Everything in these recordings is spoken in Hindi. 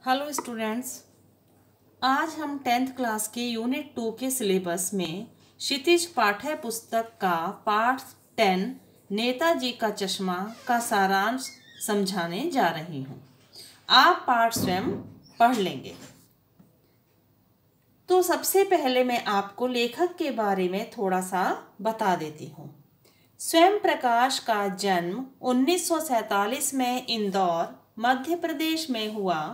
हेलो स्टूडेंट्स, आज हम 10th क्लास के यूनिट 2 के सिलेबस में क्षितिज पाठ्य पुस्तक का पाठ 10 नेताजी का चश्मा का सारांश समझाने जा रही हूँ। आप पाठ स्वयं पढ़ लेंगे। तो सबसे पहले मैं आपको लेखक के बारे में थोड़ा सा बता देती हूँ। स्वयं प्रकाश का जन्म 1947 में इंदौर, मध्य प्रदेश में हुआ।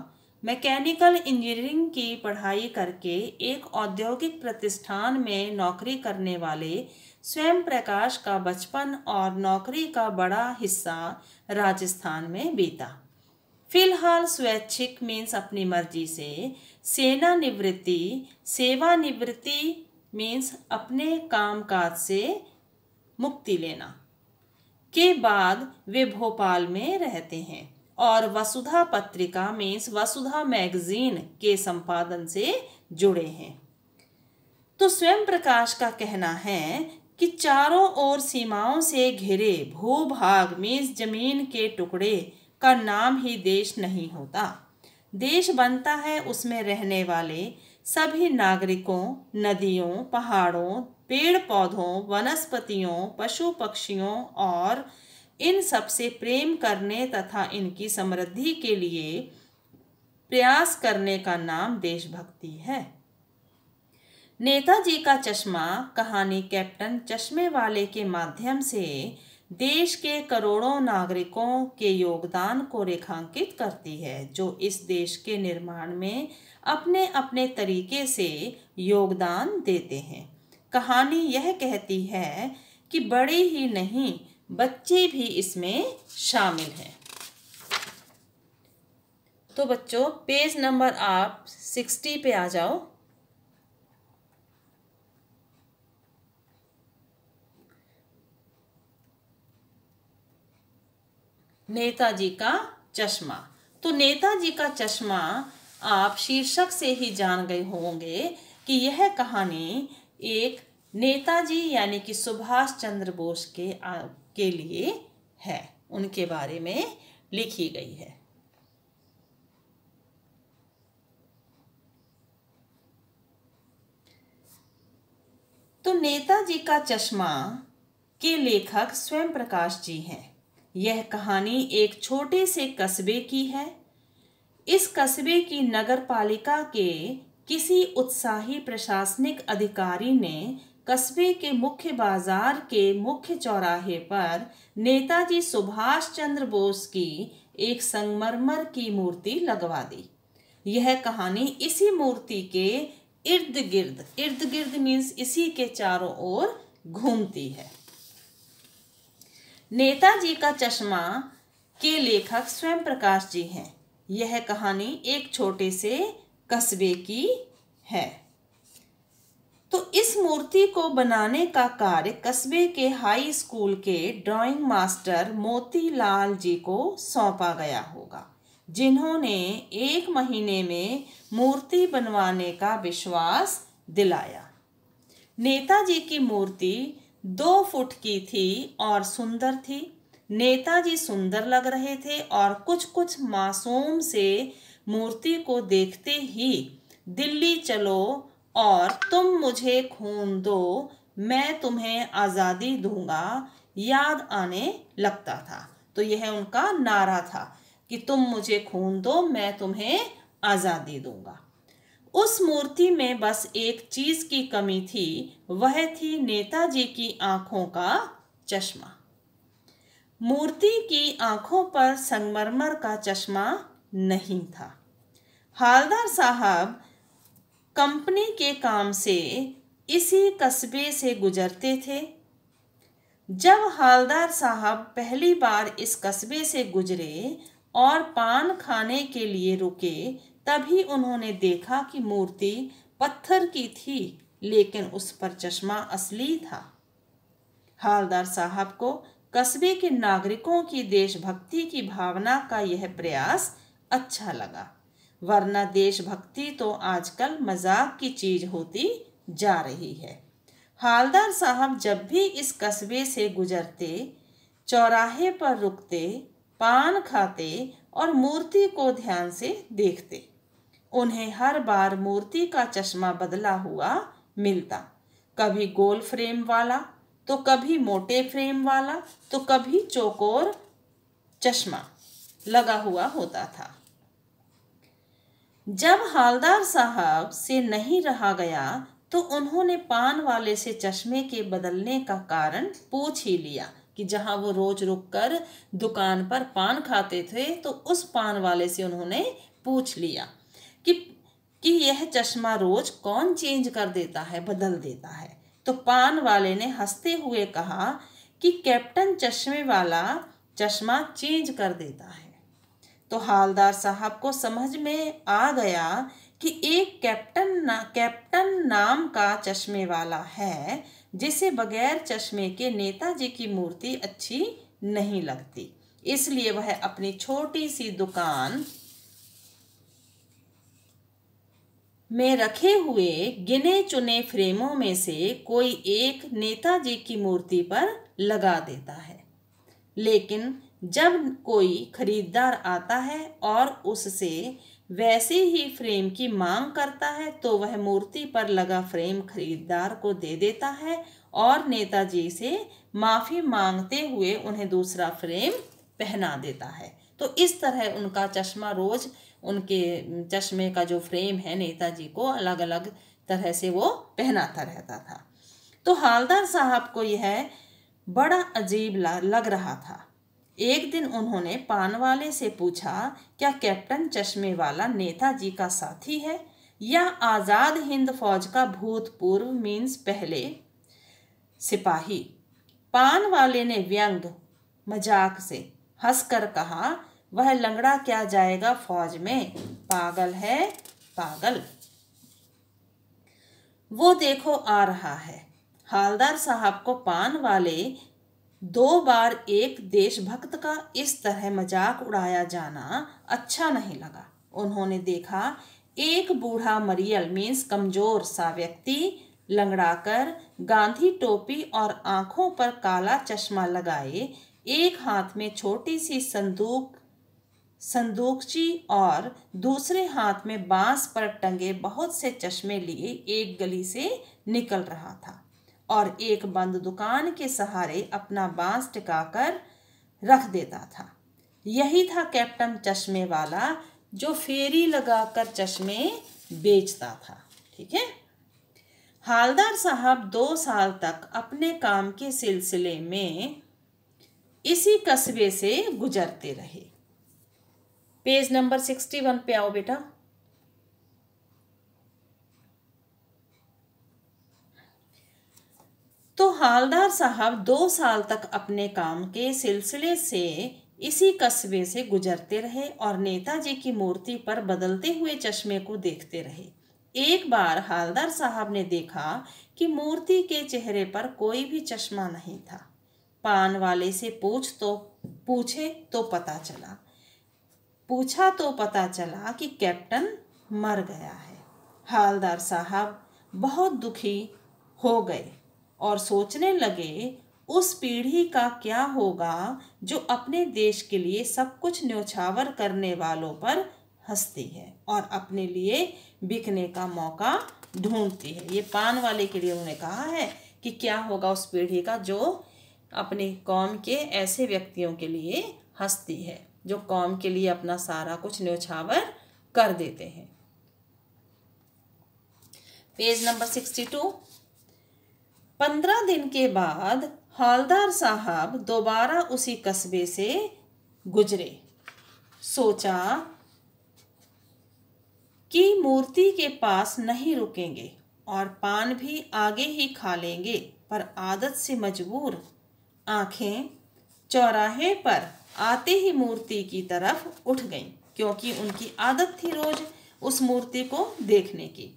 मैकेनिकल इंजीनियरिंग की पढ़ाई करके एक औद्योगिक प्रतिष्ठान में नौकरी करने वाले स्वयं प्रकाश का बचपन और नौकरी का बड़ा हिस्सा राजस्थान में बीता। फिलहाल स्वैच्छिक मीन्स अपनी मर्जी से, सेवानिवृत्ति मीन्स अपने कामकाज से मुक्ति लेना के बाद वे भोपाल में रहते हैं और वसुधा पत्रिका मीन्स वसुधा मैगजीन के संपादन से जुड़े हैं। तो स्वयं प्रकाश का कहना है कि चारों ओर सीमाओं से घिरे भूभाग मीन्स जमीन के टुकड़े का नाम ही देश नहीं होता। देश बनता है उसमें रहने वाले सभी नागरिकों, नदियों, पहाड़ों, पेड़ पौधों, वनस्पतियों, पशु पक्षियों और इन सब से प्रेम करने तथा इनकी समृद्धि के लिए प्रयास करने का नाम देशभक्ति है। नेताजी का चश्मा कहानी कैप्टन चश्मे वाले के माध्यम से देश के करोड़ों नागरिकों के योगदान को रेखांकित करती है, जो इस देश के निर्माण में अपने अपने तरीके से योगदान देते हैं। कहानी यह कहती है कि बड़े ही नहीं, बच्चे भी इसमें शामिल हैं। तो बच्चों, पेज नंबर आप 60 पे आ जाओ। नेताजी का चश्मा। तो नेताजी का चश्मा आप शीर्षक से ही जान गए होंगे कि यह कहानी एक नेताजी यानी कि सुभाष चंद्र बोस के लिए है, उनके बारे में लिखी गई है। तो नेताजी का चश्मा के लेखक स्वयं प्रकाश जी हैं। यह कहानी एक छोटे से कस्बे की है। इस कस्बे की नगर पालिका के किसी उत्साही प्रशासनिक अधिकारी ने कस्बे के मुख्य बाजार के मुख्य चौराहे पर नेताजी सुभाष चंद्र बोस की एक संगमरमर की मूर्ति लगवा दी। यह कहानी इसी मूर्ति के इर्द गिर्द मीन्स इसी के चारों ओर घूमती है। नेताजी का चश्मा के लेखक स्वयं प्रकाश जी हैं। यह कहानी एक छोटे से कस्बे की है। तो इस मूर्ति को बनाने का कार्य कस्बे के हाई स्कूल के ड्राइंग मास्टर मोतीलाल जी को सौंपा गया होगा, जिन्होंने 1 महीने में मूर्ति बनवाने का विश्वास दिलाया। नेताजी की मूर्ति 2 फुट की थी और सुंदर थी। नेताजी सुंदर लग रहे थे और कुछ मासूम से मूर्ति को देखते ही दिल्ली चलो और तुम मुझे खून दो, मैं तुम्हें आज़ादी दूंगा याद आने लगता था। तो यह उनका नारा था कि तुम मुझे खून दो, मैं तुम्हें आज़ादी दूंगा। उस मूर्ति में बस एक चीज की कमी थी, वह थी नेताजी की आंखों का चश्मा। मूर्ति की आंखों पर संगमरमर का चश्मा नहीं था। हालदार साहब कंपनी के काम से इसी कस्बे से गुजरते थे। जब हालदार साहब पहली बार इस कस्बे से गुजरे और पान खाने के लिए रुके, तभी उन्होंने देखा कि मूर्ति पत्थर की थी, लेकिन उस पर चश्मा असली था। हालदार साहब को कस्बे के नागरिकों की देशभक्ति की भावना का यह प्रयास अच्छा लगा, वरना देशभक्ति तो आजकल मजाक की चीज होती जा रही है। हालदार साहब जब भी इस कस्बे से गुजरते, चौराहे पर रुकते, पान खाते और मूर्ति को ध्यान से देखते। उन्हें हर बार मूर्ति का चश्मा बदला हुआ मिलता। कभी गोल फ्रेम वाला, तो कभी मोटे फ्रेम वाला, तो कभी चौकोर चश्मा लगा हुआ होता था। जब हालदार साहब से नहीं रहा गया तो उन्होंने पान वाले से चश्मे के बदलने का कारण पूछ ही लिया कि जहां वो रोज रुककर दुकान पर पान खाते थे तो उस पान वाले से उन्होंने पूछ लिया कि कि यह चश्मा रोज कौन चेंज कर देता है, बदल देता है। तो पान वाले ने हंसते हुए कहा कि कैप्टन चश्मे वाला चश्मा चेंज कर देता है। तो हालदार साहब को समझ में आ गया कि एक कैप्टन नाम का चश्मे वाला है जिसे बगैर चश्मे के नेताजी की मूर्ति अच्छी नहीं लगती। इसलिए वह अपनी छोटी सी दुकान में रखे हुए गिने चुने फ्रेमों में से कोई एक नेताजी की मूर्ति पर लगा देता है। लेकिन जब कोई खरीदार आता है और उससे वैसे ही फ्रेम की मांग करता है तो वह मूर्ति पर लगा फ्रेम खरीदार को दे देता है और नेताजी से माफ़ी मांगते हुए उन्हें दूसरा फ्रेम पहना देता है। तो इस तरह उनका चश्मा रोज, उनके चश्मे का जो फ्रेम है नेताजी को अलग अलग तरह से वो पहनाता रहता था। तो हालदार साहब को यह बड़ा अजीब लग रहा था। एक दिन उन्होंने पान वाले से पूछा, क्या कैप्टन चश्मे वाला नेताजी का साथी है या आज़ाद हिंद फौज का भूतपूर्व मीन्स पहले सिपाही? पान वाले ने व्यंग मजाक से हंसकर कहा, वह लंगड़ा क्या जाएगा फौज में, पागल है पागल। वो देखो आ रहा है। हालदार साहब को पान वाले 2 बार एक देशभक्त का इस तरह मजाक उड़ाया जाना अच्छा नहीं लगा। उन्होंने देखा एक बूढ़ा मरियल मीन्स कमजोर सा व्यक्ति लंगड़ाकर गांधी टोपी और आंखों पर काला चश्मा लगाए, एक हाथ में छोटी सी संदूकची और दूसरे हाथ में बांस पर टंगे बहुत से चश्मे लिए एक गली से निकल रहा था और एक बंद दुकान के सहारे अपना बांस टिकाकर रख देता था। यही था कैप्टन चश्मे वाला जो फेरी लगाकर चश्मे बेचता था। ठीक है। हालदार साहब 2 साल तक अपने काम के सिलसिले में इसी कस्बे से गुजरते रहे। पेज नंबर 61 पे आओ बेटा। तो हालदार साहब 2 साल तक अपने काम के सिलसिले से इसी कस्बे से गुजरते रहे और नेताजी की मूर्ति पर बदलते हुए चश्मे को देखते रहे। एक बार हालदार साहब ने देखा कि मूर्ति के चेहरे पर कोई भी चश्मा नहीं था। पान वाले से पूछा तो पता चला कि कैप्टन मर गया है। हालदार साहब बहुत दुखी हो गए और सोचने लगे उस पीढ़ी का क्या होगा जो अपने देश के लिए सब कुछ न्योछावर करने वालों पर हंसती है और अपने लिए बिकने का मौका ढूंढती है। ये पान वाले के लिए उन्होंने कहा है कि क्या होगा उस पीढ़ी का जो अपनी कौम के ऐसे व्यक्तियों के लिए हंसती है, जो कौम के लिए अपना सारा कुछ न्योछावर कर देते हैं। Page number 62। 15 दिन के बाद हालदार साहब दोबारा उसी कस्बे से गुजरे। सोचा कि मूर्ति के पास नहीं रुकेंगे और पान भी आगे ही खा लेंगे, पर आदत से मजबूर आंखें चौराहे पर आते ही मूर्ति की तरफ उठ गईं, क्योंकि उनकी आदत थी रोज उस मूर्ति को देखने की।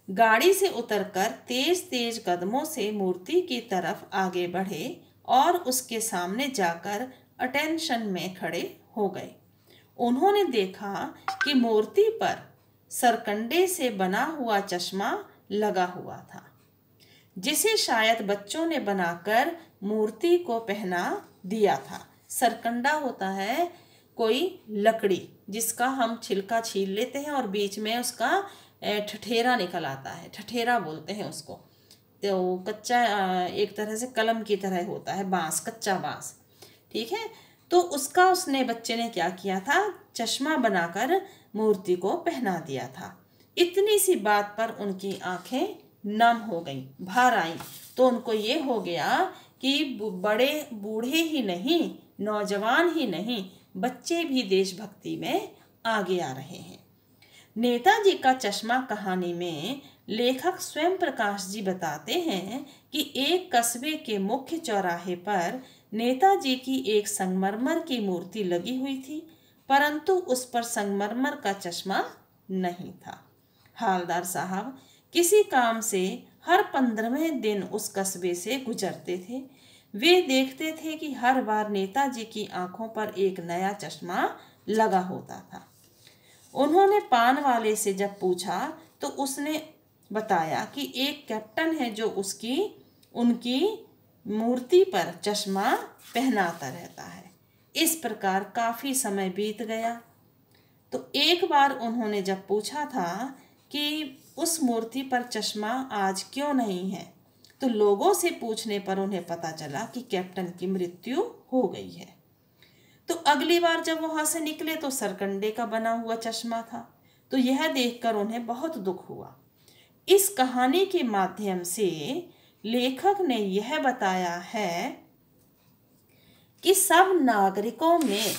गाड़ी से उतरकर तेज तेज कदमों से मूर्ति की तरफ आगे बढ़े और उसके सामने जाकर अटेंशन में खड़े हो गए। उन्होंने देखा कि मूर्ति पर सरकंडे से बना हुआ चश्मा लगा हुआ था, जिसे शायद बच्चों ने बनाकर मूर्ति को पहना दिया था। सरकंडा होता है कोई लकड़ी जिसका हम छिलका छील लेते हैं और बीच में उसका ठठेरा निकल आता है, ठठेरा बोलते हैं उसको। तो कच्चा एक तरह से कलम की तरह होता है, बांस, कच्चा बांस, ठीक है। तो उसका उसने बच्चे ने क्या किया था, चश्मा बनाकर मूर्ति को पहना दिया था। इतनी सी बात पर उनकी आंखें नम हो गई, भर आई। तो उनको ये हो गया कि बड़े बूढ़े ही नहीं, नौजवान ही नहीं, बच्चे भी देशभक्ति में आगे आ रहे हैं। नेताजी का चश्मा कहानी में लेखक स्वयं प्रकाश जी बताते हैं कि एक कस्बे के मुख्य चौराहे पर नेताजी की एक संगमरमर की मूर्ति लगी हुई थी, परंतु उस पर संगमरमर का चश्मा नहीं था। हालदार साहब किसी काम से हर 15वें दिन उस कस्बे से गुजरते थे। वे देखते थे कि हर बार नेताजी की आंखों पर एक नया चश्मा लगा होता था। उन्होंने पान वाले से जब पूछा तो उसने बताया कि एक कैप्टन है जो उनकी मूर्ति पर चश्मा पहनाता रहता है। इस प्रकार काफी समय बीत गया। तो एक बार उन्होंने जब पूछा था कि उस मूर्ति पर चश्मा आज क्यों नहीं है, तो लोगों से पूछने पर उन्हें पता चला कि कैप्टन की मृत्यु हो गई है। तो अगली बार जब वहां से निकले तो सरकंडे का बना हुआ चश्मा था। तो यह देखकर उन्हें बहुत दुख हुआ। इस कहानी के माध्यम से लेखक ने यह बताया है कि सब नागरिकों में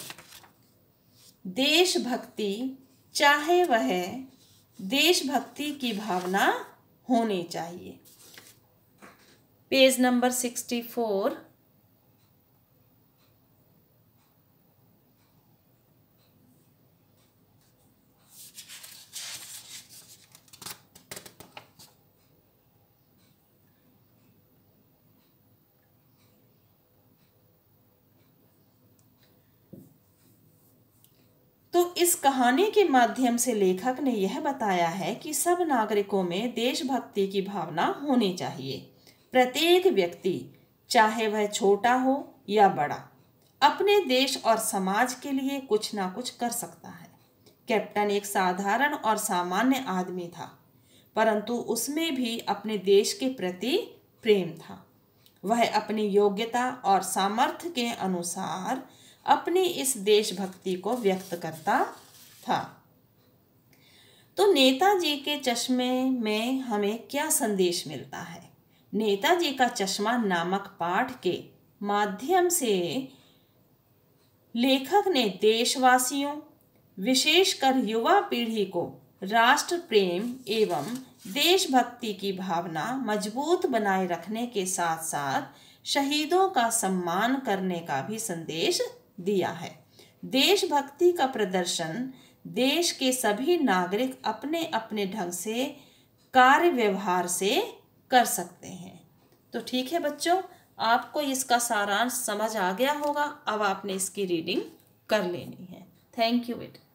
देशभक्ति, चाहे वह देशभक्ति की भावना होनी चाहिए। Page number 64। तो इस कहानी के माध्यम से लेखक ने यह बताया है कि सब नागरिकों में देशभक्ति की भावना होनी चाहिए। प्रत्येक व्यक्ति, चाहे वह छोटा हो या बड़ा, अपने देश और समाज के लिए कुछ ना कुछ कर सकता है। कैप्टन एक साधारण और सामान्य आदमी था, परंतु उसमें भी अपने देश के प्रति प्रेम था। वह अपनी योग्यता और सामर्थ्य के अनुसार अपनी इस देशभक्ति को व्यक्त करता था। तो नेताजी के चश्मे में हमें क्या संदेश मिलता है? नेताजी का चश्मा नामक पाठ के माध्यम से लेखक ने देशवासियों, विशेषकर युवा पीढ़ी को राष्ट्र प्रेम एवं देशभक्ति की भावना मजबूत बनाए रखने के साथ साथ शहीदों का सम्मान करने का भी संदेश दिया है। देशभक्ति का प्रदर्शन देश के सभी नागरिक अपने अपने ढंग से कार्य व्यवहार से कर सकते हैं। तो ठीक है बच्चों, आपको इसका सारांश समझ आ गया होगा। अब आपने इसकी रीडिंग कर लेनी है। थैंक यू बेटा।